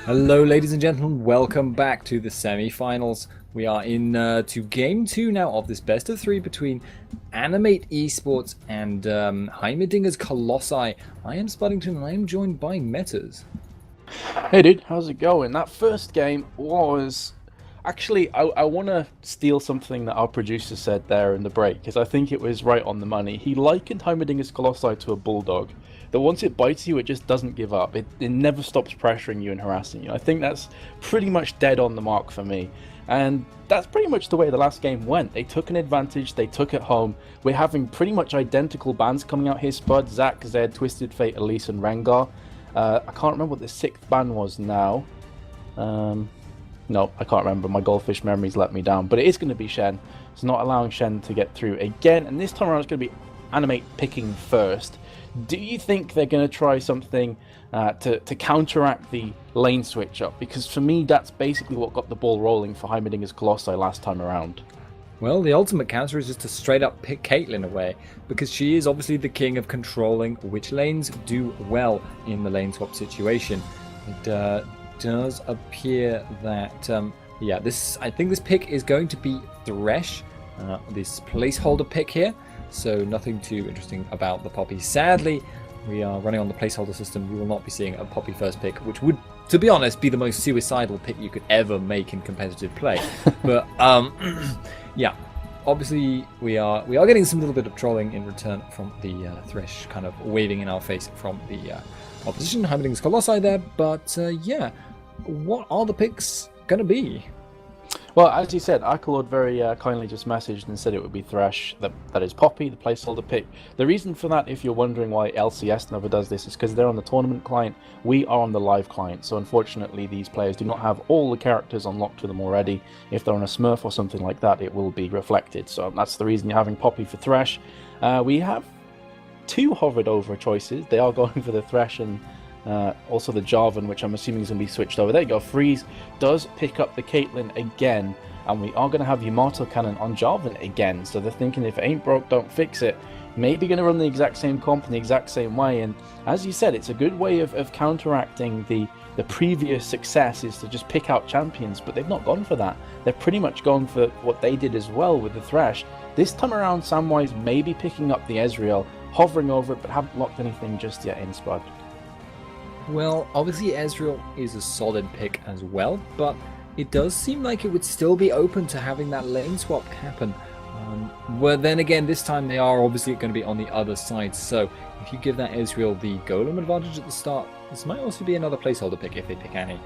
Hello, ladies and gentlemen. Welcome back to the semi-finals. We are in to game 2 now of this best of 3 between Animate Esports and Heimerdingers Colossi. I am Spuddington and I am joined by Metas. Hey dude, how's it going? That first game was... Actually, I want to steal something that our producer said there in the break, because I think it was right on the money. He likened Heimerdingers Colossi to a bulldog, that once it bites you, it just doesn't give up. It never stops pressuring you and harassing you. I think that's pretty much dead on the mark for me. And that's pretty much the way the last game went. They took an advantage, they took it home. We're having pretty much identical bans coming out here, Spud, Zach, Zed, Twisted Fate, Elise, and Rengar. I can't remember what the 6th ban was now. No, I can't remember. My goldfish memories let me down. But it is going to be Shen. It's not allowing Shen to get through again. And this time around it's going to be Animate picking first. Do you think they're going to try something to counteract the lane switch up? Because for me, that's basically what got the ball rolling for Heimerdingers Colossi last time around. Well, the ultimate counter is just to straight up pick Caitlyn away, because she is obviously the king of controlling which lanes do well in the lane swap situation. It does appear that, yeah, I think this pick is going to be Thresh, this placeholder pick here. So nothing too interesting about the Poppy. Sadly, we are running on the placeholder system. We will not be seeing a Poppy first pick, which would, to be honest, be the most suicidal pick you could ever make in competitive play. But yeah, obviously we are getting some little bit of trolling in return from the Thresh kind of waving in our face from the opposition. Heimerdingers Colossi there, but yeah, what are the picks going to be? Well, as you said, Akilord very kindly just messaged and said it would be Thresh. That is Poppy, the placeholder pick. The reason for that, if you're wondering why LCS never does this, is because they're on the tournament client. We are on the live client. So unfortunately, these players do not have all the characters unlocked to them already. If they're on a Smurf or something like that, it will be reflected. So that's the reason you're having Poppy for Thresh. We have 2 hovered over choices. They are going for the Thresh and also the Jarvan, which I'm assuming is going to be switched over. There you go. Freeze does pick up the Caitlyn again, and we are going to have Yamato Cannon on Jarvan again. So they're thinking if it ain't broke, don't fix it. Maybe going to run the exact same comp in the exact same way. And as you said, it's a good way of counteracting the previous success is to just pick out champions, but they've not gone for that. They're pretty much gone for what they did as well with the Thresh. This time around, Samwise may be picking up the Ezreal, hovering over it, but haven't locked anything just yet in, Spud. Well, obviously Ezreal is a solid pick as well, but it does seem like it would still be open to having that lane swap happen. Well, then again, this time they are obviously going to be on the other side, so if you give that Ezreal the golem advantage at the start, this might also be another placeholder pick if they pick Annie.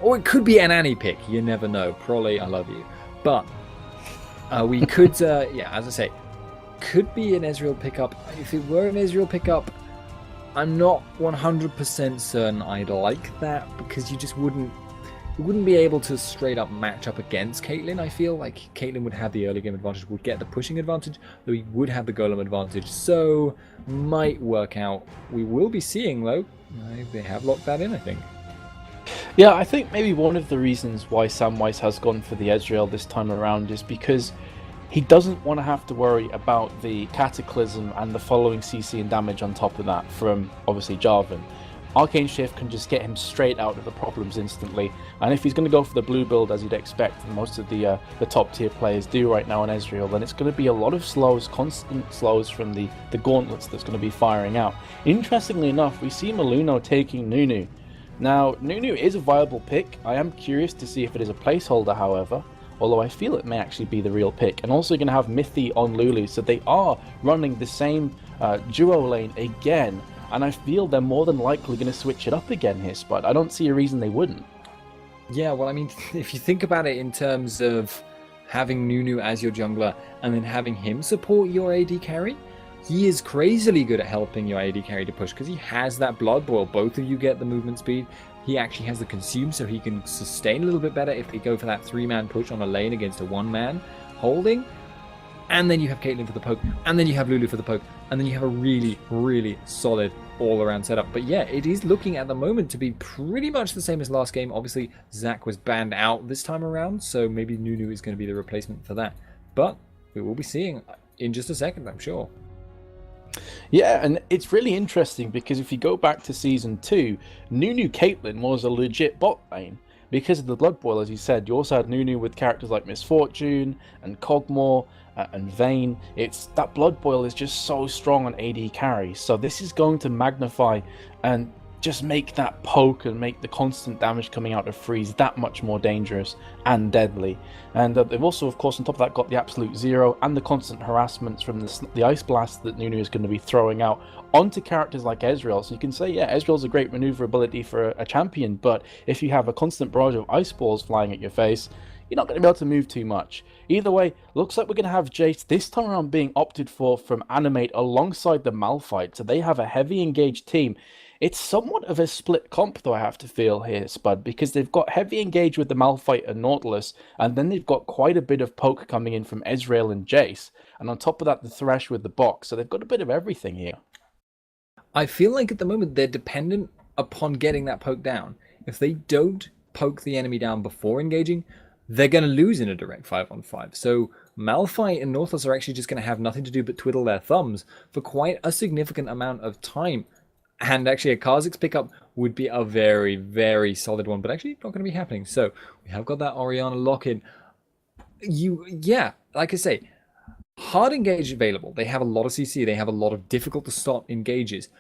Or it could be an Annie pick, you never know. Prolly, I love you. But we could, yeah, as I say, could be an Ezreal pickup. If it were an Ezreal pickup, I'm not 100% certain I'd like that, because you just wouldn't be able to straight up match up against Caitlyn. I feel like Caitlyn would have the early game advantage, would get the pushing advantage, though he would have the golem advantage, so might work out. We will be seeing though. They have locked that in, I think. Yeah, I think maybe one of the reasons why Samwise has gone for the Ezreal this time around is because he doesn't want to have to worry about the Cataclysm and the following CC and damage on top of that from, obviously, Jarvan. Arcane Shift can just get him straight out of the problems instantly, and if he's going to go for the blue build as you'd expect, and most of the top tier players do right now on Ezreal, then it's going to be a lot of slows, constant slows from the gauntlets that's going to be firing out. Interestingly enough, we see Maluno taking Nunu. Now, Nunu is a viable pick. I am curious to see if it is a placeholder, however, although I feel it may actually be the real pick. And also going to have Mithy on Lulu, so they are running the same duo lane again, and I feel they're more than likely going to switch it up again here, Spud. I don't see a reason they wouldn't. Yeah, well, I mean, if you think about it in terms of having Nunu as your jungler and then having him support your AD carry, he is crazily good at helping your AD carry to push, because he has that blood boil. Both of you get the movement speed. He actually has the consume, so he can sustain a little bit better if they go for that 3-man push on a lane against a 1-man holding. And then you have Caitlyn for the poke, and then you have Lulu for the poke, and then you have a really, really solid all-around setup. But yeah, it is looking at the moment to be pretty much the same as last game. Obviously, Zach was banned out this time around, so maybe Nunu is going to be the replacement for that. But we will be seeing in just a second, I'm sure. Yeah, and it's really interesting because if you go back to Season 2, Nunu Caitlyn was a legit bot lane. Because of the Blood Boil, as you said, you also had Nunu with characters like Miss Fortune and Cogmore and Vayne. It's that Blood Boil is just so strong on AD carry. So this is going to magnify and just make that poke and make the constant damage coming out of freeze that much more dangerous and deadly. And they've also, of course, on top of that, got the Absolute Zero and the constant harassments from the Ice Blast that Nunu is going to be throwing out onto characters like Ezreal. So you can say, yeah, Ezreal's a great maneuverability for a champion, but if you have a constant barrage of ice balls flying at your face, you're not going to be able to move too much. Either way, looks like we're going to have Jace this time around being opted for from Animate alongside the Malphite. So they have a heavy engaged team. It's somewhat of a split comp, though, I have to feel here, Spud, because they've got heavy engage with the Malphite and Nautilus, and then they've got quite a bit of poke coming in from Ezreal and Jace, and on top of that, the Thresh with the box, so they've got a bit of everything here. I feel like at the moment they're dependent upon getting that poke down. If they don't poke the enemy down before engaging, they're going to lose in a direct 5-on-5. So Malphite and Nautilus are actually just going to have nothing to do but twiddle their thumbs for quite a significant amount of time. And actually, a Kha'Zix pickup would be a very, very solid one, but actually not going to be happening. So we have got that Orianna lock-in. Yeah, like I say, hard engage available. They have a lot of CC. They have a lot of difficult to stop engages.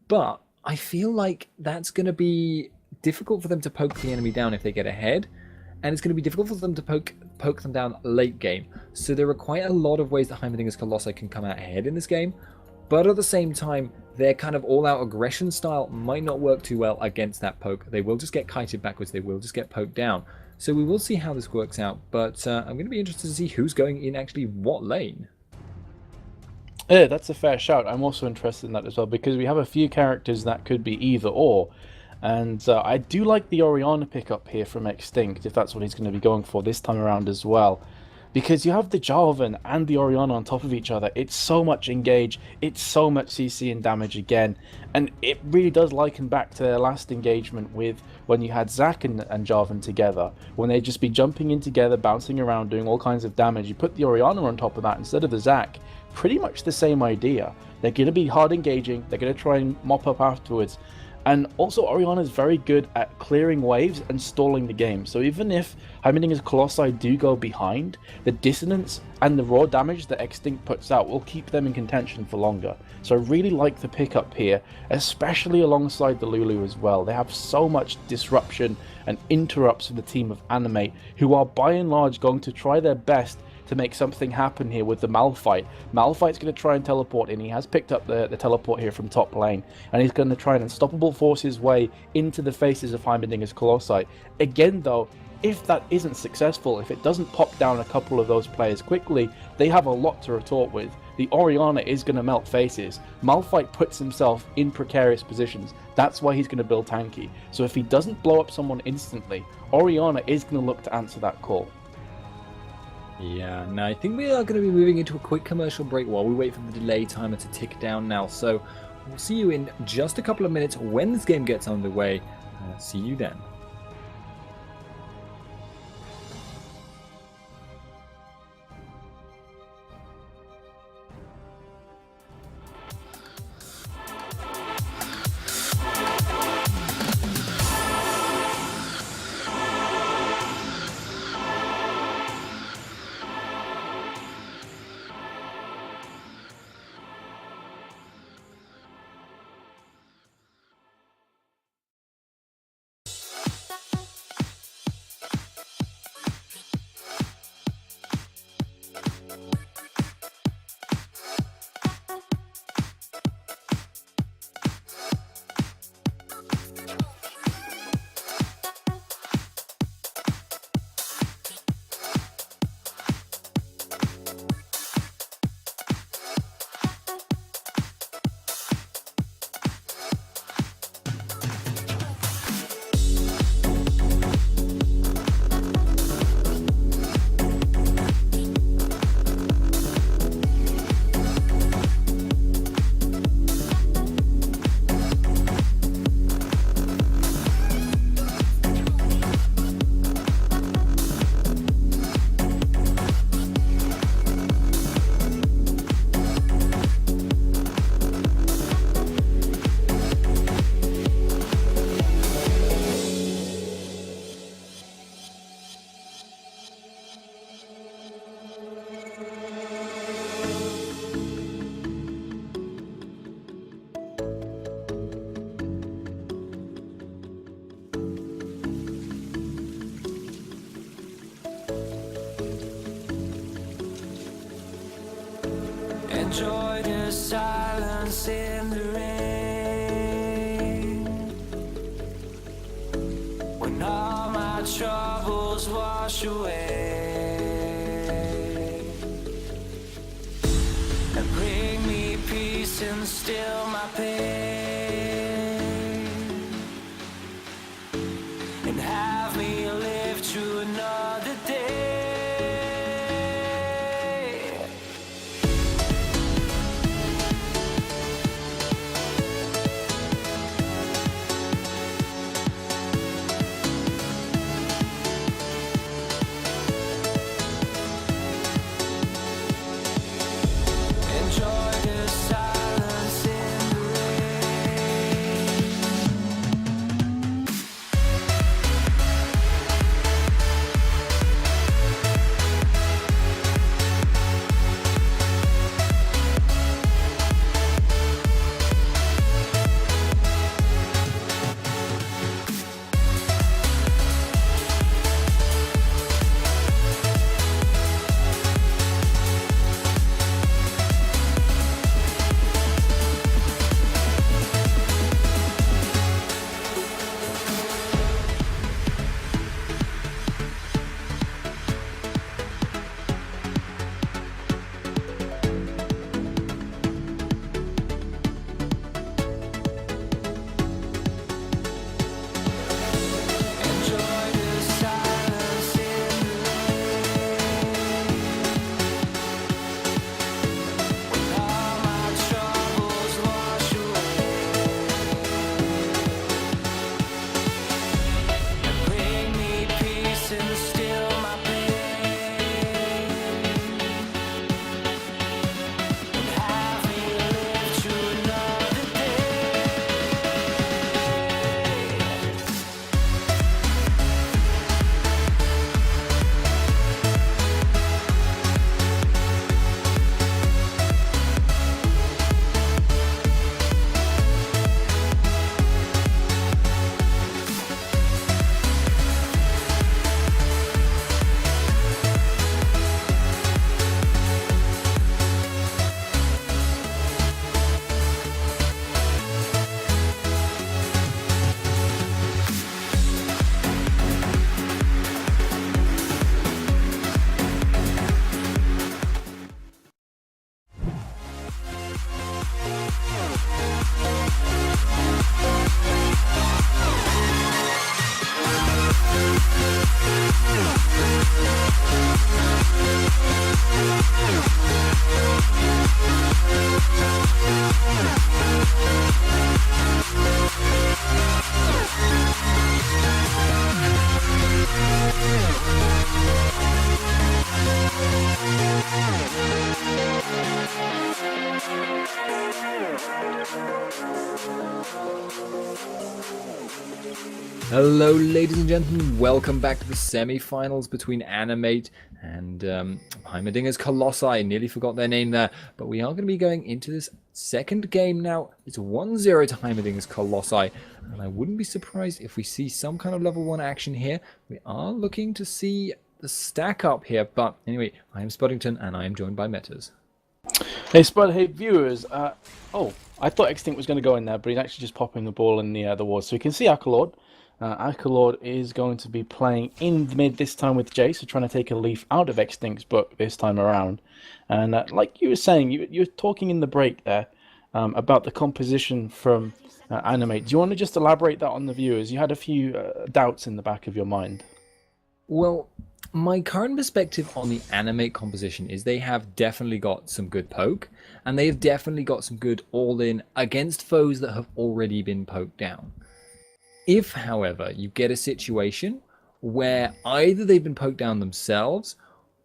But I feel like that's going to be difficult for them to poke the enemy down if they get ahead. And it's going to be difficult for them to poke them down late game. So there are quite a lot of ways that Heimerdingers Colossi can come out ahead in this game. But at the same time, their kind of all-out aggression style might not work too well against that poke. They will just get kited backwards. They will just get poked down. So we will see how this works out. But I'm going to be interested to see who's going in actually what lane. Yeah, that's a fair shout. I'm also interested in that as well because we have a few characters that could be either or. And I do like the Orianna pickup here from Extinct, if that's what he's going to be going for this time around as well. Because you have the Jarvan and the Orianna on top of each other. It's so much engage, it's so much CC and damage again. And it really does liken back to their last engagement with when you had Zac and Jarvan together. When they'd just be jumping in together, bouncing around, doing all kinds of damage. You put the Orianna on top of that instead of the Zac. Pretty much the same idea. They're going to be hard engaging, they're going to try and mop up afterwards. And also Orianna is very good at clearing waves and stalling the game. So even if Heimerdingers Colossi do go behind, the dissonance and the raw damage that Extinct puts out will keep them in contention for longer. So I really like the pickup here, especially alongside the Lulu as well. They have so much disruption and interrupts for the team of Animate, who are by and large going to try their best to make something happen here with the Malphite. Malphite's going to try and teleport in. He has picked up the teleport here from top lane, and he's going to try and unstoppable force his way into the faces of Heimerdingers Colossi. Again though, if that isn't successful, if it doesn't pop down a couple of those players quickly, they have a lot to retort with. The Orianna is going to melt faces. Malphite puts himself in precarious positions. That's why he's going to build tanky. So if he doesn't blow up someone instantly, Orianna is going to look to answer that call. Yeah, now I think we are going to be moving into a quick commercial break while we wait for the delay timer to tick down now. So we'll see you in just a couple of minutes when this game gets underway. See you then. Enjoy the silence in the rain. When all my troubles wash away and bring me peace and still my pain, and have me live through another day. Enjoy the silence in the rain. Enjoy the silence in the rain. When all my troubles wash away and bring me peace and still my pain, and have me live through another day. Hello, ladies and gentlemen. Welcome back to the semi-finals between Animate and Heimerdingers Colossi. Nearly forgot their name there, but we are going to be going into this second game now. It's 1-0 to Heimerdingers Colossi, and I wouldn't be surprised if we see some kind of level 1 action here. We are looking to see the stack up here, but anyway, I am Spuddington, and I am joined by Metas. Hey Spud, hey viewers. Oh, I thought Extinct was going to go in there, but he's actually just popping the ball in the wall. So you can see Akilord. Akilord is going to be playing in the mid this time with Jay, so trying to take a leaf out of Extinct's book this time around. And like you were saying, you're talking in the break there about the composition from Animate. Do you want to just elaborate that on the viewers? You had a few doubts in the back of your mind. Well, my current perspective on the Animate composition is they have definitely got some good poke, and they have definitely got some good all-in against foes that have already been poked down. If, however, you get a situation where either they've been poked down themselves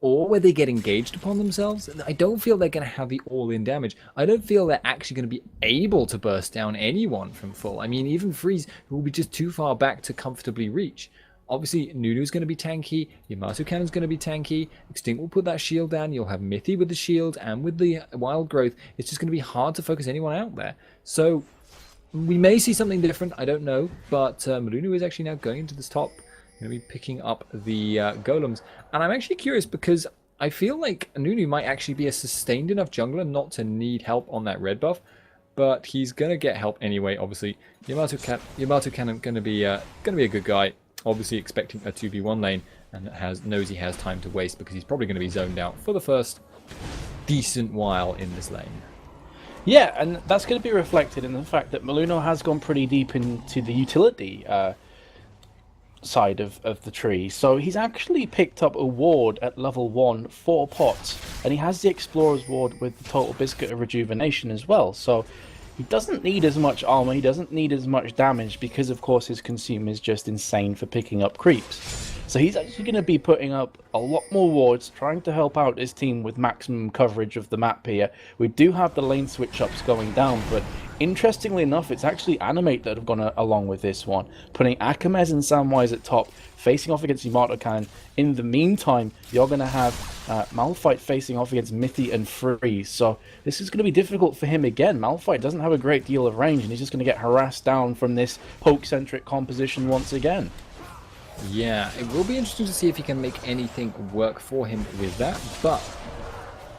or where they get engaged upon themselves, I don't feel they're going to have the all-in damage. I don't feel they're actually going to be able to burst down anyone from full. I mean, even Freeze, who will be just too far back to comfortably reach. Obviously, Nunu's going to be tanky, Yamato Cannon's going to be tanky, Extinct will put that shield down, you'll have Mithy with the shield and with the Wild Growth. It's just going to be hard to focus anyone out there. So, we may see something different, I don't know, but Marunu is actually now going into this top, going to be picking up the golems. And I'm actually curious because I feel like Nunu might actually be a sustained enough jungler not to need help on that red buff, but he's gonna get help anyway. Obviously, Yamato Cannon gonna be a good guy. Obviously, expecting a 2v1 lane, and knows he has time to waste because he's probably going to be zoned out for the first decent while in this lane. Yeah, and that's going to be reflected in the fact that Maluno has gone pretty deep into the utility side of the tree. So he's actually picked up a ward at level 1 for pots, and he has the Explorer's ward with the Total Biscuit of Rejuvenation as well. So he doesn't need as much armor, he doesn't need as much damage because of course his consume is just insane for picking up creeps. So he's actually going to be putting up a lot more wards, trying to help out his team with maximum coverage of the map here. We do have the lane switch-ups going down, but interestingly enough, it's actually Animate that have gone along with this one, putting Akamezz and Samwise at top, facing off against Yamato Cannon. In the meantime, you're going to have Malphite facing off against Mithy and Freeze. So this is going to be difficult for him again. Malphite doesn't have a great deal of range, and he's just going to get harassed down from this poke-centric composition once again. Yeah, it will be interesting to see if he can make anything work for him with that, but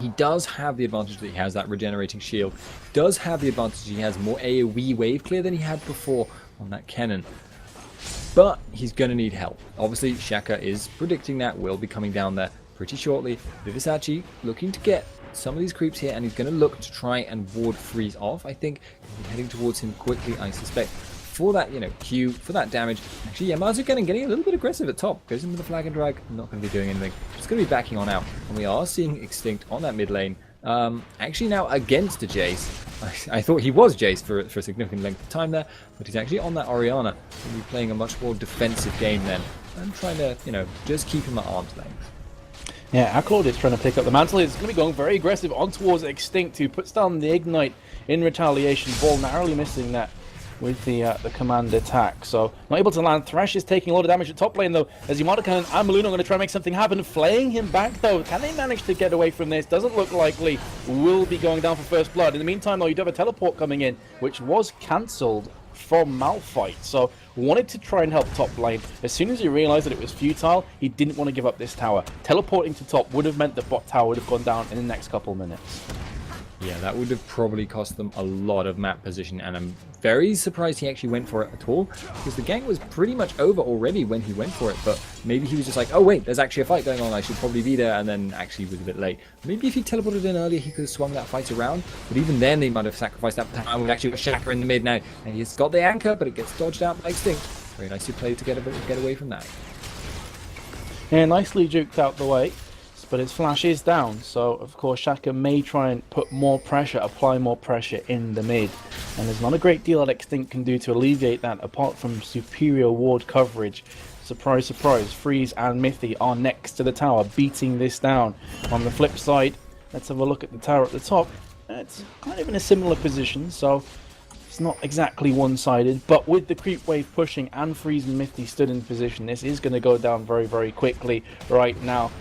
he does have the advantage that he has that regenerating shield, does have the advantage he has more AoE wave clear than he had before on that cannon, but he's going to need help. Obviously, Shaka is predicting that will be coming down there pretty shortly. Vizicsacsi looking to get some of these creeps here, and he's going to look to try and ward Freeze off. I think heading towards him quickly, I suspect. For that, Q, for that damage. Actually, Yamato getting a little bit aggressive at top. Goes into the flag and drag. Not going to be doing anything. Just going to be backing on out. And we are seeing Extinct on that mid lane. Actually now against a Jace. I thought he was Jace for a significant length of time there. But he's actually on that Orianna. He'll be playing a much more defensive game then. And trying to, just keep him at arm's length. Yeah, Akilord is trying to pick up the mantle. He's going to be going very aggressive on towards Extinct, who puts down the Ignite in retaliation. Ball narrowly missing that with the command attack. So not able to land. Thresh is taking a lot of damage at top lane though, as Yamato Cannon and Maluno are going to try and make something happen, flaying him back though. Can they manage to get away from this? Doesn't look likely. Will be going down for first blood. In the meantime though, you do have a teleport coming in, which was cancelled from Malphite. So wanted to try and help top lane. As soon as he realized that it was futile, he didn't want to give up this tower. Teleporting to top would have meant the bot tower would have gone down in the next couple of minutes. Yeah, that would have probably cost them a lot of map position, and I'm very surprised he actually went for it at all, because the gang was pretty much over already when he went for it, but maybe he was just like, oh wait, there's actually a fight going on, I should probably be there, and then actually was a bit late. Maybe if he teleported in earlier, he could have swung that fight around, but even then they might have sacrificed that time. We've actually got Shaka in the mid now, and he's got the anchor, but it gets dodged out by Extinct. Very nicely played to get away from that. Yeah, nicely juked out the way. But his flash is down, so of course Shaka may try and put more pressure, apply more pressure in the mid. And there's not a great deal that Extinct can do to alleviate that apart from superior ward coverage. Surprise, surprise, Freeze and Mithy are next to the tower, beating this down. On the flip side, let's have a look at the tower at the top. It's kind of in a similar position, so it's not exactly one-sided, but with the creep wave pushing and Freeze and Mithy stood in position, this is going to go down very, very quickly right now.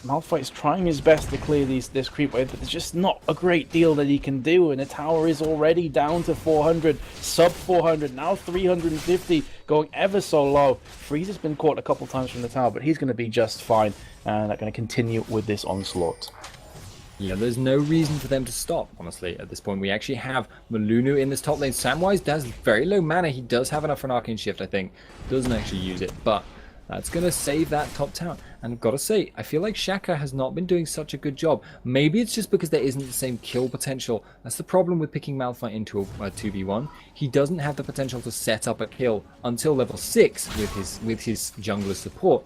Malphite's trying his best to clear this creep wave, but there's just not a great deal that he can do, and the tower is already down to 400, sub 400, now 350, going ever so low. Freeze has been caught a couple times from the tower, but he's going to be just fine, and they're going to continue with this onslaught. Yeah, there's no reason for them to stop, honestly, at this point. We actually have Maluno in this top lane. Samwise does very low mana. He does have enough for an Arcane Shift, I think. Doesn't actually use it, but that's going to save that top tower. And I've got to say, I feel like Shaka has not been doing such a good job. Maybe it's just because there isn't the same kill potential. That's the problem with picking Malphite into a 2v1. He doesn't have the potential to set up a kill until level 6 with his jungler support.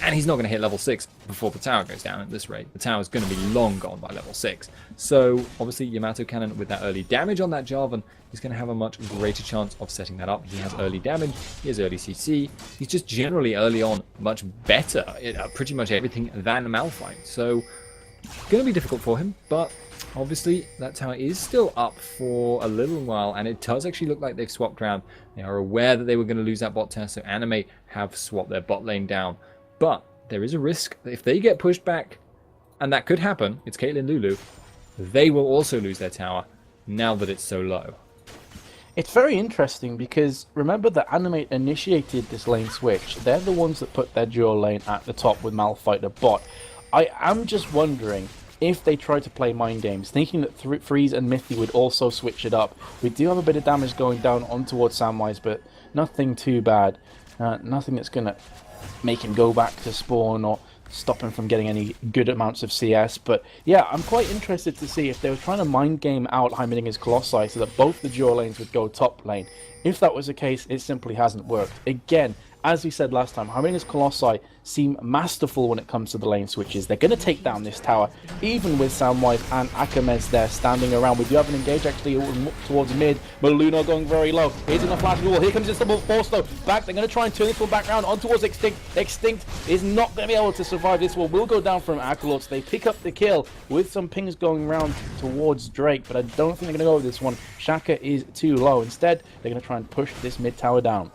And he's not going to hit level 6 before the tower goes down at this rate. The tower is going to be long gone by level 6. So obviously Yamato Cannon with that early damage on that Jarvan is going to have a much greater chance of setting that up. He has early damage, he has early CC, he's just generally early on much better at pretty much everything than Malphite. So going to be difficult for him, but obviously that tower is still up for a little while, and it does actually look like they've swapped around. They are aware that they were going to lose that bot tower, so Animate have swapped their bot lane down. But there is a risk that if they get pushed back, and that could happen, it's Caitlyn Lulu, they will also lose their tower now that it's so low. It's very interesting because remember that Animate initiated this lane switch. They're the ones that put their dual lane at the top with Malphite the bot. I am just wondering if they try to play mind games, thinking that Freeze and Mithy would also switch it up. We do have a bit of damage going down on towards Samwise, but nothing too bad. Nothing that's going to make him go back to spawn or stop him from getting any good amounts of CS. But yeah, I'm quite interested to see if they were trying to mind game out Heimerdingers Colossi so that both the duo lanes would go top lane. If that was the case, it simply hasn't worked. Again, as we said last time, Heimerdingers Colossi seem masterful when it comes to the lane switches. They're going to take down this tower, even with Samwise and Akamezz there standing around. We do have an engage actually towards mid. Maluno going very low. Here's an Aflaton wall. Here comes this double force though. Back, they're going to try and turn this one back around on towards Extinct. Extinct is not going to be able to survive this one. Will go down from Akilord. So they pick up the kill with some pings going around towards Drake, but I don't think they're going to go with this one. Shaka is too low. Instead, they're going to try and push this mid tower down.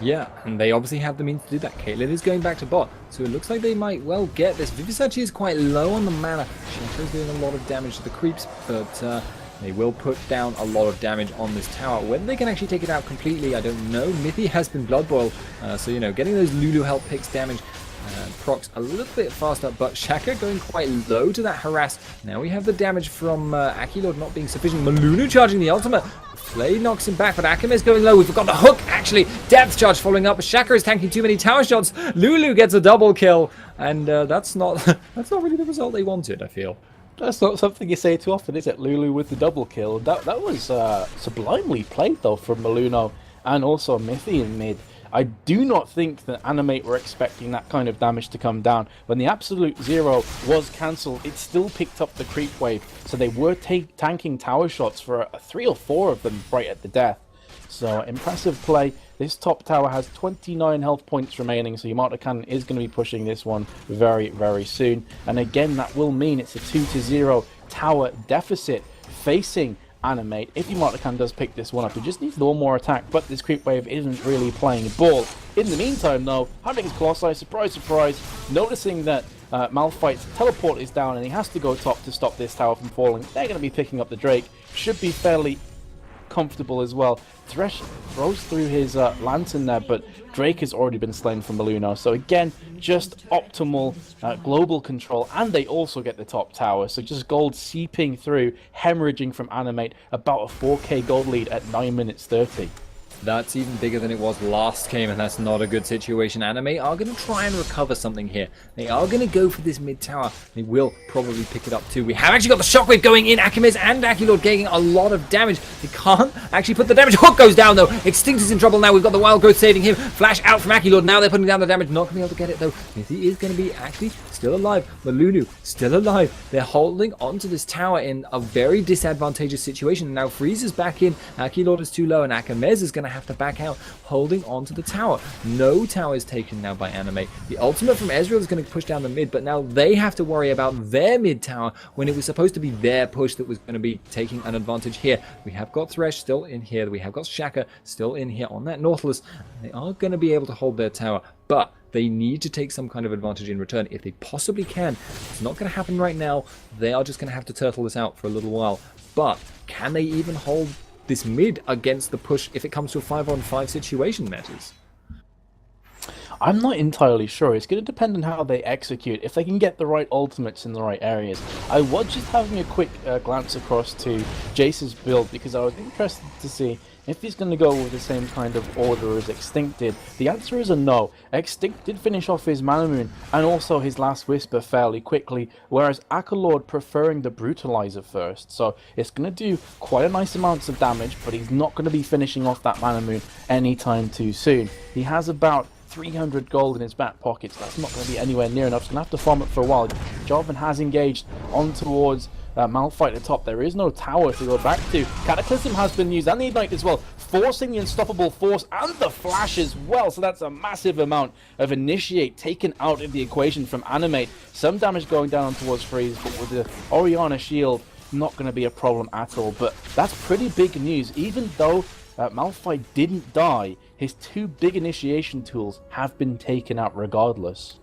Yeah, and they obviously have the means to do that. Caitlyn is going back to bot, so it looks like they might well get this. Vizicsacsi is quite low on the mana. Shaka is doing a lot of damage to the creeps, but they will put down a lot of damage on this tower. Whether they can actually take it out completely, I don't know. Mithy has been Blood Boiled, so, you know, getting those Lulu help picks damage procs a little bit faster, but Shaka going quite low to that harass. Now we have the damage from Akilord not being sufficient. Malunu charging the ultimate. Flay knocks him back, but Akamezz going low. We forgot the hook, actually. Depth charge following up. Shaka is tanking too many tower shots. Lulu gets a double kill, and that's not really the result they wanted, I feel. That's not something you say too often, is it? Lulu with the double kill. That was sublimely played, though, from Maluno and also Mithy in mid. I do not think that Animate were expecting that kind of damage to come down. When the absolute zero was cancelled, it still picked up the creep wave, so they were tanking tower shots for 3 or 4 of them right at the death. So impressive play. This top tower has 29 health points remaining, so Mojtaba is going to be pushing this one very, very soon. And again, that will mean it's a 2-0 tower deficit facing Animate. If Mojtaba does pick this one up, he just needs one more attack, but this creep wave isn't really playing ball. In the meantime, though, Heimerdingers Colossi, surprise, surprise, noticing that Malphite's teleport is down and he has to go top to stop this tower from falling. They're going to be picking up the Drake. Should be fairly comfortable as well. Thresh throws through his lantern there, but Drake has already been slain from Maluno. So again, just optimal global control, and they also get the top tower. So just gold seeping through, hemorrhaging from Animate. About a 4k gold lead at 9 minutes 30. That's even bigger than it was last game, and that's not a good situation. Animate are going to try and recover something here. They are going to go for this mid tower. They will probably pick it up too. We have actually got the shockwave going in. Akamezz and Akilord getting a lot of damage. They can't actually put the damage. Hook goes down though. Extinct is in trouble now. We've got the wild growth saving him. Flash out from Akilord. Now they're putting down the damage. Not going to be able to get it though. Mithy is going to be actually still alive. Malunu still alive. They're holding onto this tower in a very disadvantageous situation. Now Freeze is back in. Akilord is too low, and Akamezz is going to have to back out, holding onto the tower. No tower is taken now by Animate. The ultimate from Ezreal is going to push down the mid, but now they have to worry about their mid tower when it was supposed to be their push that was going to be taking an advantage here. We have got Thresh still in here. We have got Shaka still in here on that Nautilus. They are going to be able to hold their tower, but they need to take some kind of advantage in return if they possibly can. It's not going to happen right now. They are just going to have to turtle this out for a little while. But can they even hold this mid against the push if it comes to a 5-on-5 situation, matters? I'm not entirely sure. It's going to depend on how they execute, if they can get the right ultimates in the right areas. I was just having a quick glance across to Jace's build because I was interested to see if he's going to go with the same kind of order as Extinct did. The answer is a no. Extinct did finish off his Mana Moon and also his Last Whisper fairly quickly, whereas Akilord preferring the Brutalizer first. So it's going to do quite a nice amounts of damage, but he's not going to be finishing off that Mana Moon anytime too soon. He has about 300 gold in his back pockets. That's not going to be anywhere near enough. He's going to have to farm it for a while. Joven has engaged on towards Malphite at the top. There is no tower to go back to. Cataclysm has been used, and the Ignite as well, forcing the Unstoppable Force and the Flash as well. So that's a massive amount of Initiate taken out of the equation from Animate. Some damage going down towards Freeze, but with the Orianna shield, not going to be a problem at all. But that's pretty big news. Even though Malphite didn't die, his 2 big initiation tools have been taken out regardless.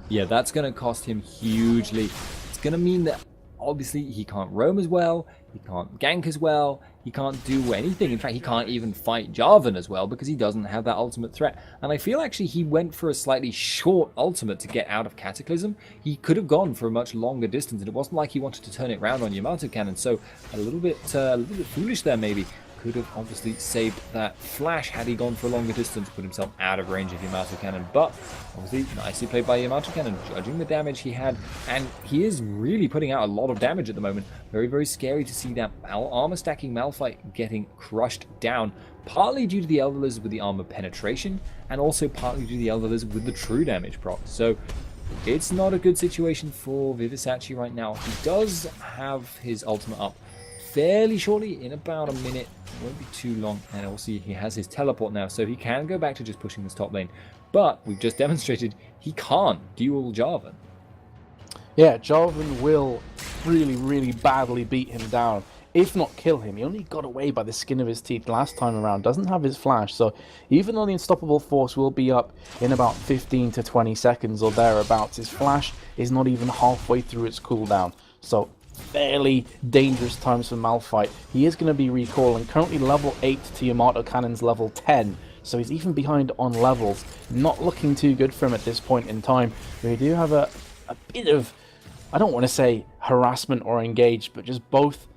Yeah, that's going to cost him hugely. It's going to mean that obviously he can't roam as well, he can't gank as well, he can't do anything. In fact, he can't even fight Jarvan as well because he doesn't have that ultimate threat. And I feel actually he went for a slightly short ultimate to get out of Cataclysm. He could have gone for a much longer distance, and it wasn't like he wanted to turn it around on Yamato Cannon, so a little bit foolish there maybe. Could have obviously saved that flash had he gone for a longer distance, put himself out of range of Yamato Cannon. But obviously nicely played by Yamato Cannon, judging the damage he had, and he is really putting out a lot of damage at the moment. Very, very scary to see that armor stacking Malphite getting crushed down, partly due to the Elder Lizard with the armor penetration, and also partly due to the Elder Lizard with the true damage proc. So it's not a good situation for Vizicsacsi right now. He does have his ultimate up fairly shortly, in about a minute. It won't be too long, and also he has his teleport now, so he can go back to just pushing this top lane. But we've just demonstrated he can't duel Jarvan. Yeah, Jarvan will really, really badly beat him down, if not kill him. He only got away by the skin of his teeth last time around, doesn't have his flash, so even though the Unstoppable Force will be up in about 15 to 20 seconds or thereabouts, his flash is not even halfway through its cooldown. So fairly dangerous times for Malphite. He is going to be recalling, currently level 8 to Yamato Cannon's level 10, so he's even behind on levels. Not looking too good for him at this point in time. We do have a bit of, I don't want to say harassment or engaged, but just both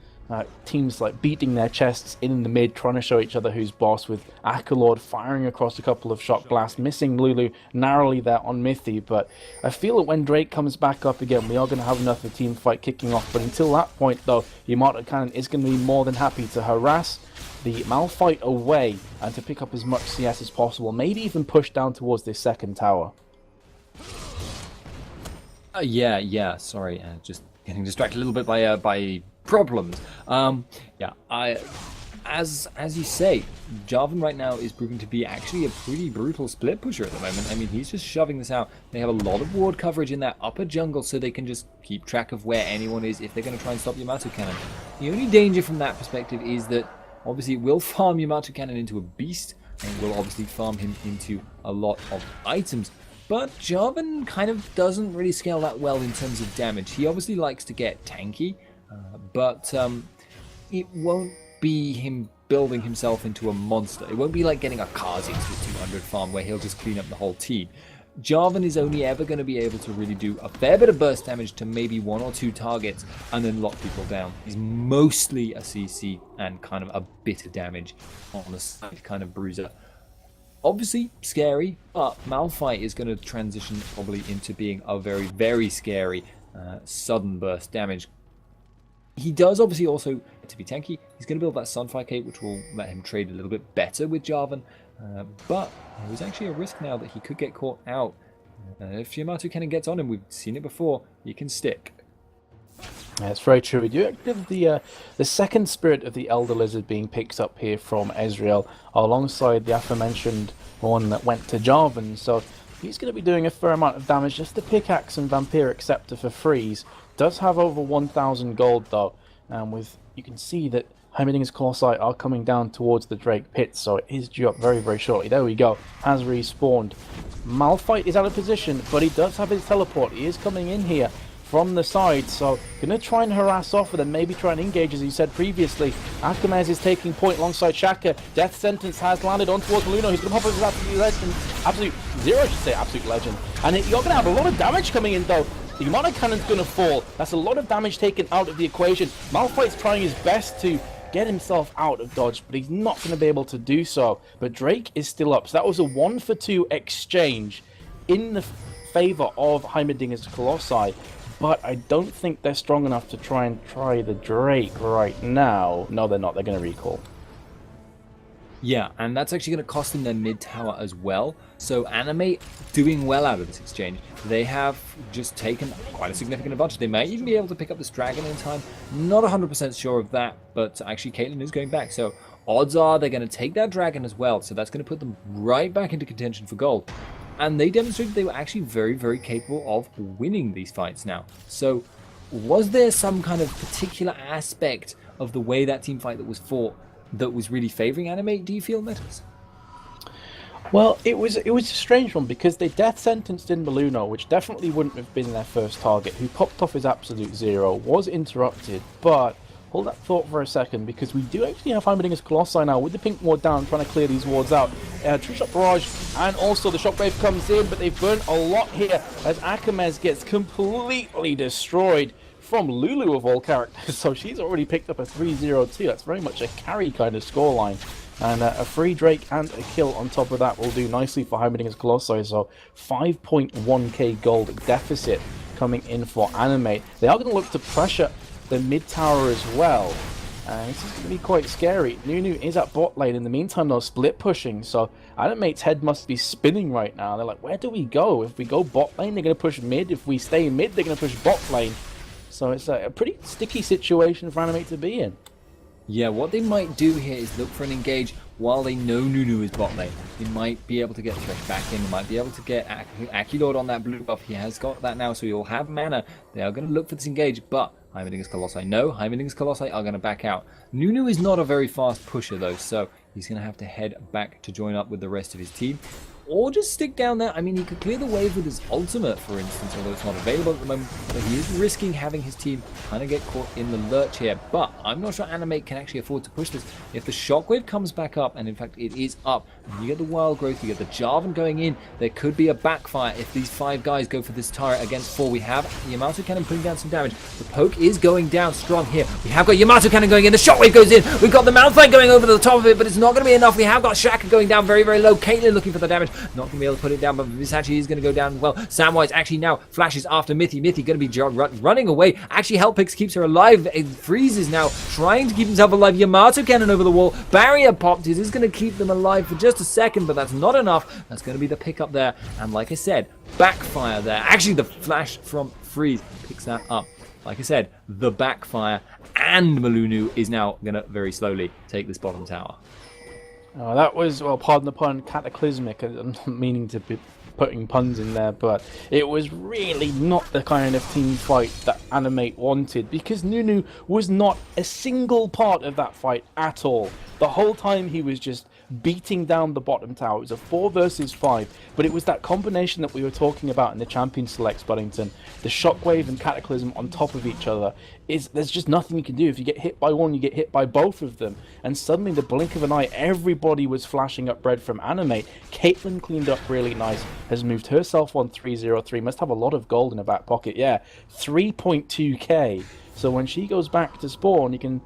teams like beating their chests in the mid, trying to show each other who's boss, with Akilord firing across a couple of shot blasts, missing Lulu narrowly there on Mithy. But I feel that when Drake comes back up again, we are going to have another team fight kicking off. But until that point though, Yamato Cannon is going to be more than happy to harass the Malphite away and to pick up as much CS as possible, maybe even push down towards this second tower. Yeah, sorry, just getting distracted a little bit by problems. As you say, Jarvan right now is proving to be actually a pretty brutal split pusher at the moment. I mean, he's just shoving this out. They have a lot of ward coverage in that upper jungle, so they can just keep track of where anyone is if they're going to try and stop Yamato Cannon. The only danger from that perspective is that obviously it will farm Yamato Cannon into a beast, and will obviously farm him into a lot of items. But Jarvan kind of doesn't really scale that well in terms of damage. He obviously likes to get tanky, but it won't be him building himself into a monster. It won't be like getting a Kha'Zix with 200 farm where he'll just clean up the whole team. Jarvan is only ever going to be able to really do a fair bit of burst damage to maybe 1 or 2 targets and then lock people down. He's mostly a CC and kind of a bit of damage on the side, kind of bruiser. Obviously scary, but Malphite is going to transition probably into being a very, very scary sudden burst damage. He does obviously also, to be tanky, he's going to build that Sunfire Cape, which will let him trade a little bit better with Jarvan. But there's actually a risk now that he could get caught out. If Yamato Cannon gets on him, we've seen it before, he can stick. That's very true. We do have the second spirit of the Elder Lizard being picked up here from Ezreal, alongside the aforementioned one that went to Jarvan. So he's going to be doing a fair amount of damage. Just the pickaxe and Vampiric Scepter for freeze. Does have over 1,000 gold though, and with, you can see that Heimerdingers Colossi are coming down towards the Drake pit, so it is due up very, very shortly. There we go, has respawned. Malphite is out of position, but he does have his teleport. He is coming in here from the side, so gonna try and harass off with him, maybe try and engage, as you said previously. Akamezz is taking point alongside Shaka. Death sentence has landed on towards Luno. He's gonna pop up his absolute zero, I should say, absolute legend. And you're gonna have a lot of damage coming in though. The Yamato Cannon's gonna fall. That's a lot of damage taken out of the equation. Malphite's trying his best to get himself out of dodge, but he's not gonna be able to do so. But Drake is still up, so that was a 1-for-2 exchange in the favor of Heimerdingers Colossi. But I don't think they're strong enough to try the Drake right now. No, they're not. They're going to recall. Yeah, and that's actually going to cost them their mid tower as well. So Animate doing well out of this exchange. They have just taken quite a significant advantage. They might even be able to pick up this dragon in time. Not 100% sure of that, but actually Caitlyn is going back. So odds are they're going to take that dragon as well. So that's going to put them right back into contention for gold. And they demonstrated they were actually very, very capable of winning these fights now. So was there some kind of particular aspect of the way that team fight that was fought that was really favoring Animate, do you feel, Metas? Well, it was a strange one because they death sentenced in Meluno, which definitely wouldn't have been their first target, who popped off his absolute zero, was interrupted, but hold that thought for a second because we do actually have Heimerdingers Colossi now with the pink ward down, trying to clear these wards out. True Shot Barrage, and also the Shockwave comes in, but they've burnt a lot here as Akamezz gets completely destroyed from Lulu of all characters, so she's already picked up a 3-0-2. That's very much a carry kind of scoreline. And a free Drake and a kill on top of that will do nicely for Heimerdingers Colossi. So 5.1k gold deficit coming in for Animate. They are going to look to pressure the mid tower as well. This is going to be quite scary. Nunu is at bot lane. In the meantime, they're split pushing. So Animate's head must be spinning right now. They're like, where do we go? If we go bot lane, they're going to push mid. If we stay in mid, they're going to push bot lane. So it's a pretty sticky situation for Animate to be in. Yeah, what they might do here is look for an engage while they know Nunu is bot lane. They might be able to get Thresh back in. They might be able to get Akilord on that blue buff. He has got that now, so he'll have mana. They are going to look for this engage, but Heimerdingers Colossi no. Heimerdingers Colossi are going to back out. Nunu is not a very fast pusher, though, so he's going to have to head back to join up with the rest of his team. Or just stick down there. I mean, he could clear the wave with his ultimate, for instance, although it's not available at the moment. But he is risking having his team kind of get caught in the lurch here. But I'm not sure Animate can actually afford to push this. If the Shockwave comes back up, and in fact it is up, and you get the Wild Growth, you get the Jarvan going in, there could be a backfire if these 5 guys go for this turret against 4. We have Yamato Cannon putting down some damage. The poke is going down strong here. We have got Yamato Cannon going in. The Shockwave goes in. We've got the Malphite going over the top of it, but it's not going to be enough. We have got Shaka going down very, very low. Caitlyn looking for the damage. Not going to be able to put it down, but Vizicsacsi is going to go down as well. Samwise actually now flashes after Mithy. Mithy going to be running away. Actually, Hellpix keeps her alive. Freeze is now trying to keep himself alive. Yamato Cannon over the wall. Barrier popped. It is going to keep them alive for just a second, but that's not enough. That's going to be the pickup there. And like I said, backfire there. Actually, the flash from Freeze picks that up. Like I said, the backfire, and Malunu is now going to very slowly take this bottom tower. Oh, that was, well, pardon the pun, cataclysmic. I'm not meaning to be putting puns in there, but it was really not the kind of team fight that Animate wanted, because Nunu was not a single part of that fight at all. The whole time he was just beating down the bottom tower. It was a 4 versus 5, but it was that combination that we were talking about in the Champion Selects, Buddington. The Shockwave and Cataclysm on top of each other. There's just nothing you can do. If you get hit by one, you get hit by both of them. And suddenly, the blink of an eye, everybody was flashing up red from Animate. Caitlyn cleaned up really nice, has moved herself on 303, must have a lot of gold in her back pocket. Yeah, 3.2k. So when she goes back to spawn, you can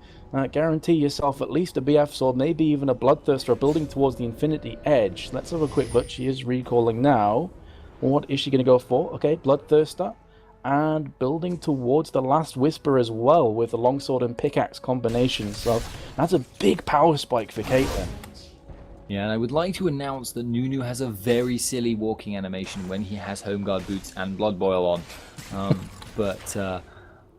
guarantee yourself at least a BF sword, maybe even a Bloodthirster, building towards the Infinity Edge. Let's have a quick look. She is recalling now. What is she going to go for? Okay, Bloodthirster. And building towards the Last Whisper as well with the longsword and pickaxe combination. So that's a big power spike for Caitlyn. Yeah, and I would like to announce that Nunu has a very silly walking animation when he has Home Guard boots and Blood Boil on. But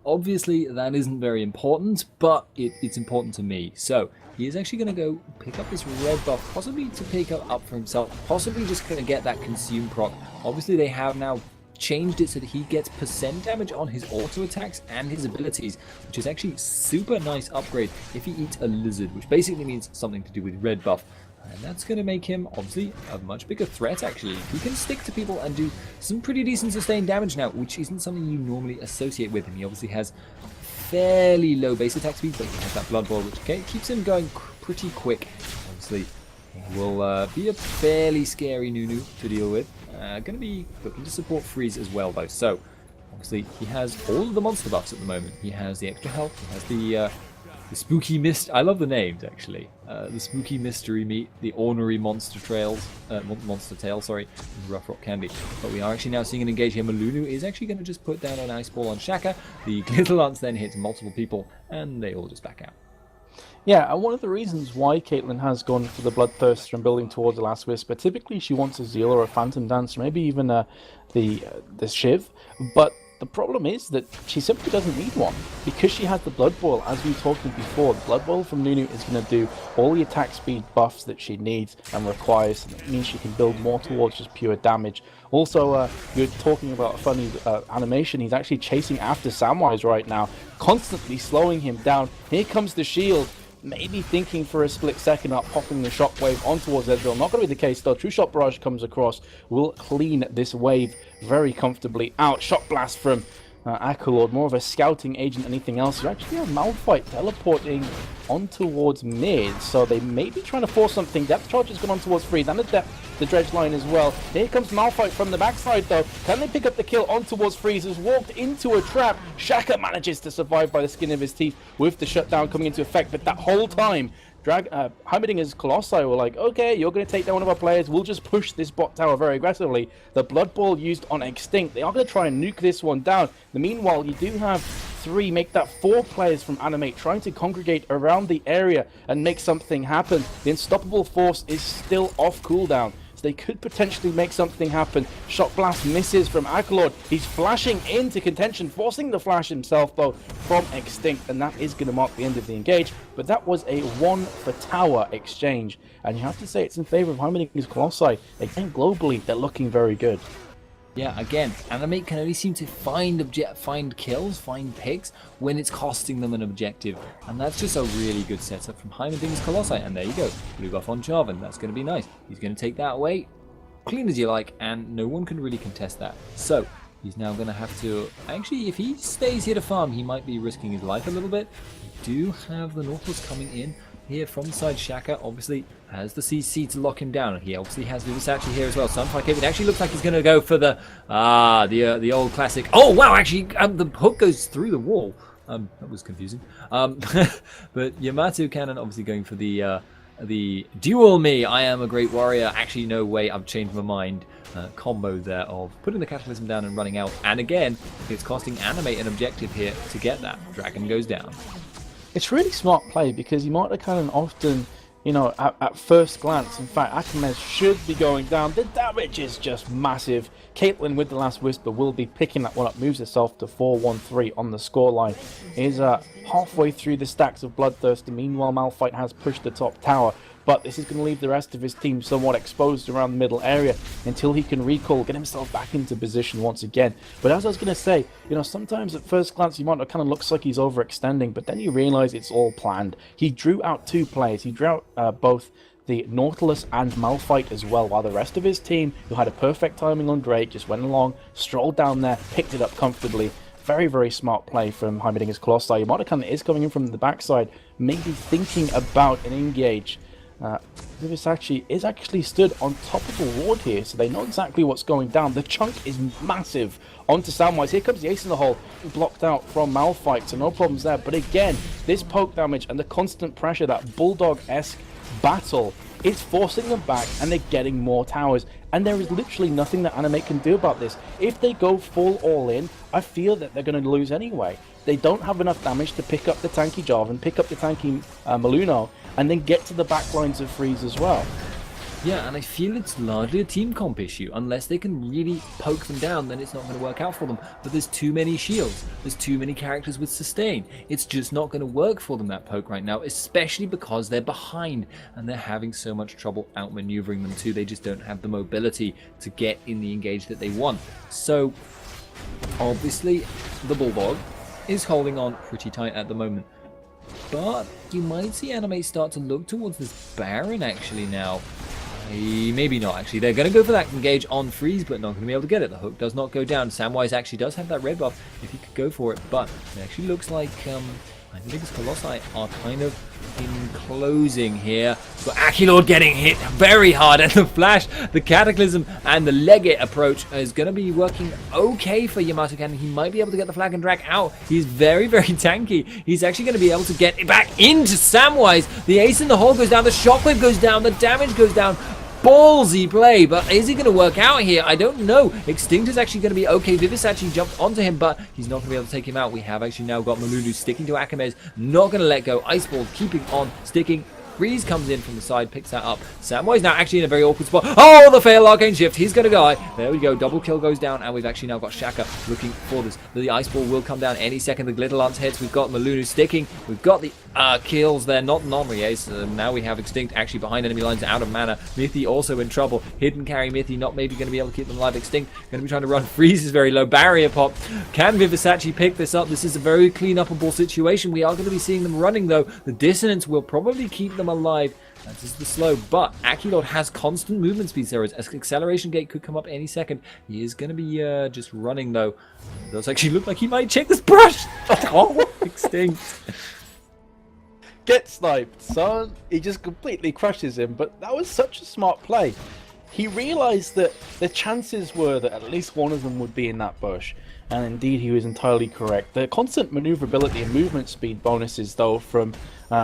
obviously that isn't very important, but it's important to me. So he is actually going to go pick up this red buff, possibly to pick up for himself, possibly just going to get that consume proc. Obviously they have now changed it so that he gets percent damage on his auto attacks and his abilities, which is actually super nice upgrade if he eats a lizard, which basically means something to do with red buff. And that's going to make him, obviously, a much bigger threat, actually. He can stick to people and do some pretty decent sustained damage now, which isn't something you normally associate with him. He obviously has fairly low base attack speed, but he has that Blood Boil, which keeps him going pretty quick. Obviously, he will be a fairly scary Nunu to deal with. Going to be looking to support Freeze as well, though. So, obviously, he has all of the monster buffs at the moment. He has the extra health, he has the spooky mist. I love the names, actually. The spooky mystery meat, the ornery monster trails, monster tail, sorry, rough rock candy. But we are actually now seeing an engage here. Malunu is actually going to just put down an ice ball on Shaka. The glitter lance then hits multiple people, and they all just back out. Yeah, and one of the reasons why Caitlyn has gone for the Bloodthirster and building towards the Last Whisper, typically she wants a Zeal or a Phantom Dance, or maybe even the Shiv, but the problem is that she simply doesn't need one, because she has the Blood Boil. As we were talking before, the Blood Boil from Nunu is going to do all the attack speed buffs that she needs and requires, and it means she can build more towards just pure damage. Also, you're talking about a funny animation. He's actually chasing after Samwise right now, constantly slowing him down. Here comes the shield. maybe thinking for a split second about popping the shockwave on towards Ezreal. Not going to be the case though. True Shot Barrage comes across, will clean this wave very comfortably out. Shock Blast from Akilord, more of a scouting agent than anything else. You actually have Malphite teleporting on towards mid, so they may be trying to force something. Depth Charge has gone on towards Freeze and the Dredge line as well. Here comes Malphite from the backside though. Can they pick up the kill on towards Freeze, who's walked into a trap? Shaka manages to survive by the skin of his teeth with the shutdown coming into effect, but that whole time Heimerdingers Colossi were like, okay, you're going to take down one of our players, we'll just push this bot tower very aggressively. The Blood Ball used on Extinct, they are going to try and nuke this one down. Meanwhile, you do have 3, make that 4 players from Animate trying to congregate around the area and make something happen. The Unstoppable Force is still off cooldown, so they could potentially make something happen. Shock Blast misses from Akilord. He's flashing into contention, forcing the flash himself though from Extinct, and that is going to mark the end of the engage. But that was a 1 for tower exchange, and you have to say it's in favor of Heimerdingers Colossi. Again, globally, they're looking very good. Yeah, again, Animate can only seem to find kills, find picks when it's costing them an objective. And that's just a really good setup from Heimerdingers Colossi. And there you go, blue buff on Jarvan. That's going to be nice. He's going to take that away, clean as you like, and no one can really contest that. So he's now going to have to... Actually, if he stays here to farm, he might be risking his life a little bit. We do have the Nautilus coming in here from the side. Shaka obviously has the CC to lock him down. He obviously has Vizicsacsi here as well. Sunfire Cave, it actually looks like he's going to go for the old classic. Oh wow, actually the hook goes through the wall. That was confusing. But Yamato Cannon obviously going for the duel me, I am a great warrior. Actually, no way, I've changed my mind. Combo there of putting the Cataclysm down and running out. And again, it's costing Animate an objective here to get that. Dragon goes down. It's really smart play because Yamato Cannon often, you know, at first glance, in fact, Akamezz should be going down. The damage is just massive. Caitlyn with the Last Whisper will be picking that one up, moves herself to 4-1-3 on the scoreline. Is halfway through the stacks of Bloodthirster. Meanwhile, Malphite has pushed the top tower. But this is going to leave the rest of his team somewhat exposed around the middle area until he can recall, get himself back into position once again. But as I was going to say, you know, sometimes at first glance, you might kind of looks like he's overextending, but then you realize it's all planned. He drew out 2 players. He drew out both the Nautilus and Malphite as well, while the rest of his team, who had a perfect timing on Drake, just went along, strolled down there, picked it up comfortably. Very, very smart play from Heimerdingers Colossi. Yamato Cannon is coming in from the backside, maybe thinking about an engage. Vizicsacsi is actually stood on top of a ward here, so they know exactly what's going down. The chunk is massive onto Samwise. Here comes the ace in the hole, blocked out from Malphite, so no problems there. But again, this poke damage and the constant pressure, that Bulldog-esque battle, is forcing them back, and they're getting more towers. And there is literally nothing that Animate can do about this. If they go full all in, I feel that they're going to lose anyway. They don't have enough damage to pick up the tanky Jarvan, pick up the tanky Maluno, and then get to the back lines of Freeze as well. Yeah, and I feel it's largely a team comp issue. Unless they can really poke them down, then it's not going to work out for them. But there's too many shields. There's too many characters with sustain. It's just not going to work for them, that poke right now, especially because they're behind and they're having so much trouble outmaneuvering them too. They just don't have the mobility to get in the engage that they want. So, obviously, the Bulldog is holding on pretty tight at the moment. But you might see Animate start to look towards this Baron actually now. Maybe not actually. They're going to go for that engage on Freeze, but not going to be able to get it. The hook does not go down. Samwise actually does have that red buff if he could go for it, but it actually looks like I think it's Colossi are kind of in closing here. So Akilord getting hit very hard, and the flash, the Cataclysm, and the Legate approach is going to be working okay for Yamato Cannon. He might be able to get the Flag and Drag out. He's very, very tanky. He's actually going to be able to get back into Samwise. The ace in the hole goes down, the shockwave goes down, the damage goes down. Ballsy play, but is he going to work out here? I don't know. Extinct is actually going to be okay. Vizicsacsi jumped onto him, but he's not going to be able to take him out. We have actually now got Malulu sticking to Akamezz, not going to let go. Ice Ball keeping on, sticking. Freeze comes in from the side, picks that up. Samwise now actually in a very awkward spot. Oh, the fail arcane shift. He's going to die. There we go. Double kill goes down, and we've actually now got Shaka looking for this. The ice ball will come down any second. The glitter lance hits. We've got Malunu sticking. We've got the kills there, not non-reace. Now we have Extinct actually behind enemy lines, out of mana. Mithy also in trouble. Hidden carry Mithy, not maybe going to be able to keep them alive. Extinct going to be trying to run. Freeze is very low. Barrier pop. Can Vizicsacsi pick this up? This is a very clean upable situation. We are going to be seeing them running though. The dissonance will probably keep them alive. That is the slow, but Akilord has constant movement speed. There is an acceleration gate could come up any second. He is going to be just running though. It does actually look like he might check this brush. Oh, Extinct. Get sniped, son. He just completely crushes him, but that was such a smart play. He realized that the chances were that at least one of them would be in that bush, and indeed he was entirely correct. The constant maneuverability and movement speed bonuses though from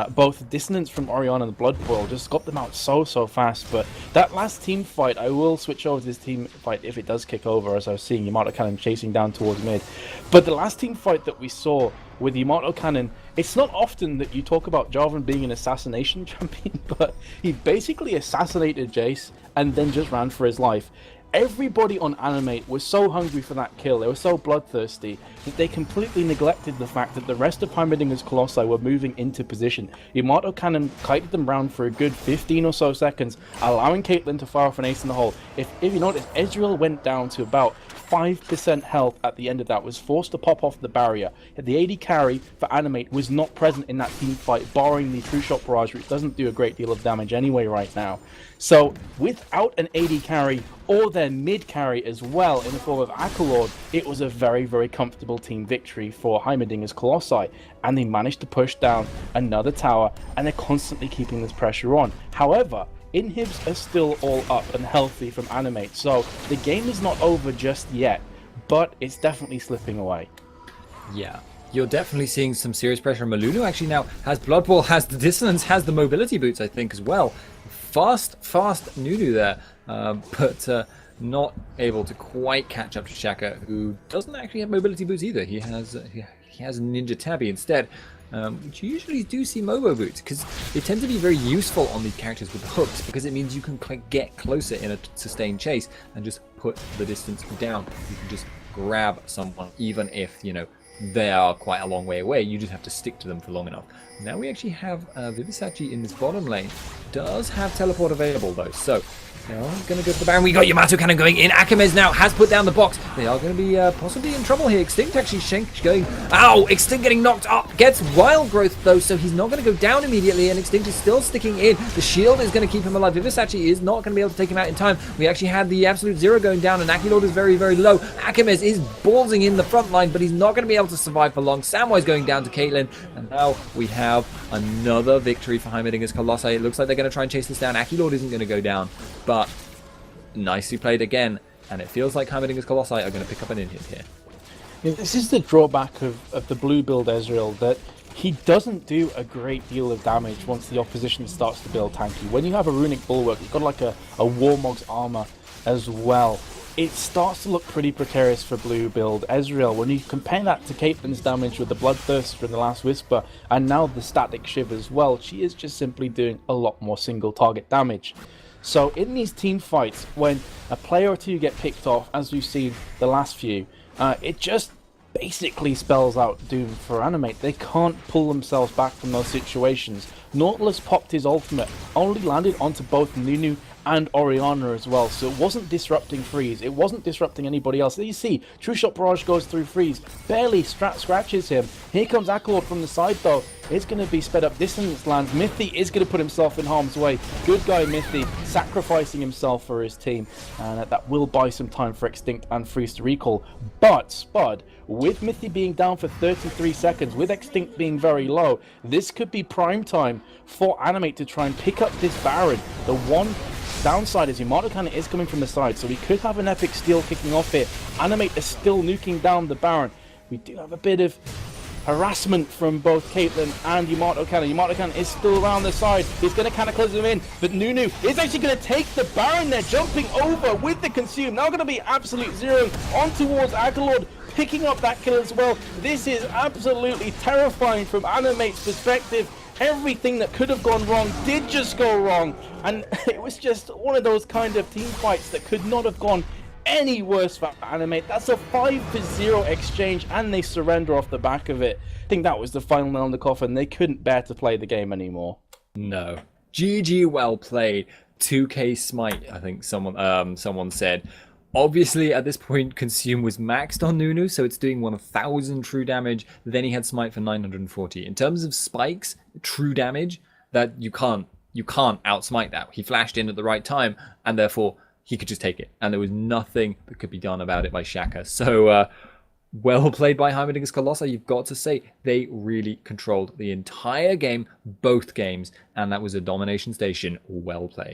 both dissonance from Orion and Blood Boil just got them out so fast. But that last team fight, I will switch over to this team fight if it does kick over, as I was seeing Yamato Cannon chasing down towards mid. But the last team fight that we saw with Yamato Cannon, it's not often that you talk about Jarvan being an assassination champion, but he basically assassinated Jace and then just ran for his life. Everybody on Animate was so hungry for that kill, they were so bloodthirsty, that they completely neglected the fact that the rest of Heimerdingers Colossi were moving into position. Yamato Cannon kited them round for a good 15 or so seconds, allowing Caitlyn to fire off an ace in the hole. If you notice, Ezreal went down to about 5% health at the end of that, was forced to pop off the barrier. The AD carry for Animate was not present in that team fight, barring the True Shot Barrage, which doesn't do a great deal of damage anyway right now. So without an AD carry or their mid carry as well in the form of Akilord, it was a very comfortable team victory for Heimerdingers Colossi, and they managed to push down another tower, and they're constantly keeping this pressure on. However, inhibs are still all up and healthy from Animate, so the game is not over just yet, but it's definitely slipping away. Yeah. You're definitely seeing some serious pressure. Malunu actually now has Blood Boil, has the dissonance, has the mobility boots, I think, as well. Fast Nunu there, but not able to quite catch up to Shaka, who doesn't actually have mobility boots either. He has Ninja Tabby instead, which you usually do see Mobo boots, because they tend to be very useful on these characters with hooks, because it means you can get closer in a sustained chase and just put the distance down. You can just grab someone, even if, you know, they are quite a long way away. You just have to stick to them for long enough. Now we actually have Vizicsacsi in this bottom lane. Does have teleport available though, so they are going to go for the Baron. We got Yamato Cannon going in. Akamezz now has put down the box. They are going to be possibly in trouble here. Extinct actually going. Ow! Extinct getting knocked up. Gets Wild Growth though, so he's not going to go down immediately, and Extinct is still sticking in. The shield is going to keep him alive. Vizicsacsi is not going to be able to take him out in time. We actually had the Absolute Zero going down, and Akilord is very low. Akamezz is ballsing in the front line, but he's not going to be able to survive for long. Samwise going down to Caitlyn, and now we have another victory for Heimerdingers Colossi. It looks like they're going to try and chase this down. Akilord isn't going to go down, but nicely played again, and it feels like Heimerdingers Colossi are going to pick up an inhib here. Yeah, this is the drawback of the blue build Ezreal, that he doesn't do a great deal of damage once the opposition starts to build tanky. When you have a runic bulwark, you've got like a Warmog's armor as well. It starts to look pretty precarious for blue build Ezreal. When you compare that to Caitlyn's damage with the Bloodthirst from the Last Whisper, and now the Static Shiv as well, she is just simply doing a lot more single target damage. So in these team fights, when a player or two get picked off, as we've seen the last few, it just basically spells out doom for Animate. They can't pull themselves back from those situations. Nautilus popped his ultimate, only landed onto both Nunu and Oriana as well, so it wasn't disrupting Freeze, it wasn't disrupting anybody else. There you see, True Shot Barrage goes through Freeze, barely scratches him. Here comes Akilord from the side though. It's going to be sped up distance lands. Mithy is going to put himself in harm's way. Good guy Mithy, sacrificing himself for his team, and that will buy some time for Extinct and Freeze to recall. But Spud, with Mithy being down for 33 seconds, with Extinct being very low, this could be prime time for Animate to try and pick up this Baron. The one downside is Yamato Cannon is coming from the side, so we could have an epic steal kicking off here. Animate is still nuking down the Baron. We do have a bit of harassment from both Caitlyn and Yamato Cannon. Yamato Cannon is still around the side. He's going to cataclysm him in, but Nunu is actually going to take the Baron there, jumping over with the Consume. Now going to be Absolute Zero on towards Akilord, picking up that kill as well. This is absolutely terrifying from Animate's perspective. everything that could have gone wrong did just go wrong, and it was just one of those kind of team fights that could not have gone any worse for Animate. That's a 5-0 exchange, and they surrender off the back of it. I think that was the final nail in the coffin. They couldn't bear to play the game anymore. No. GG, well played. 2k smite, I think someone said. Obviously, at this point, Consume was maxed on Nunu, so it's doing 1,000 true damage. Then he had Smite for 940. In terms of spikes, true damage, that you can't outsmite that. He flashed in at the right time, and therefore he could just take it. And there was nothing that could be done about it by Shaka. So, well played by Heimerdingers Colossa. You've got to say, they really controlled the entire game, both games, and that was a domination station. Well played.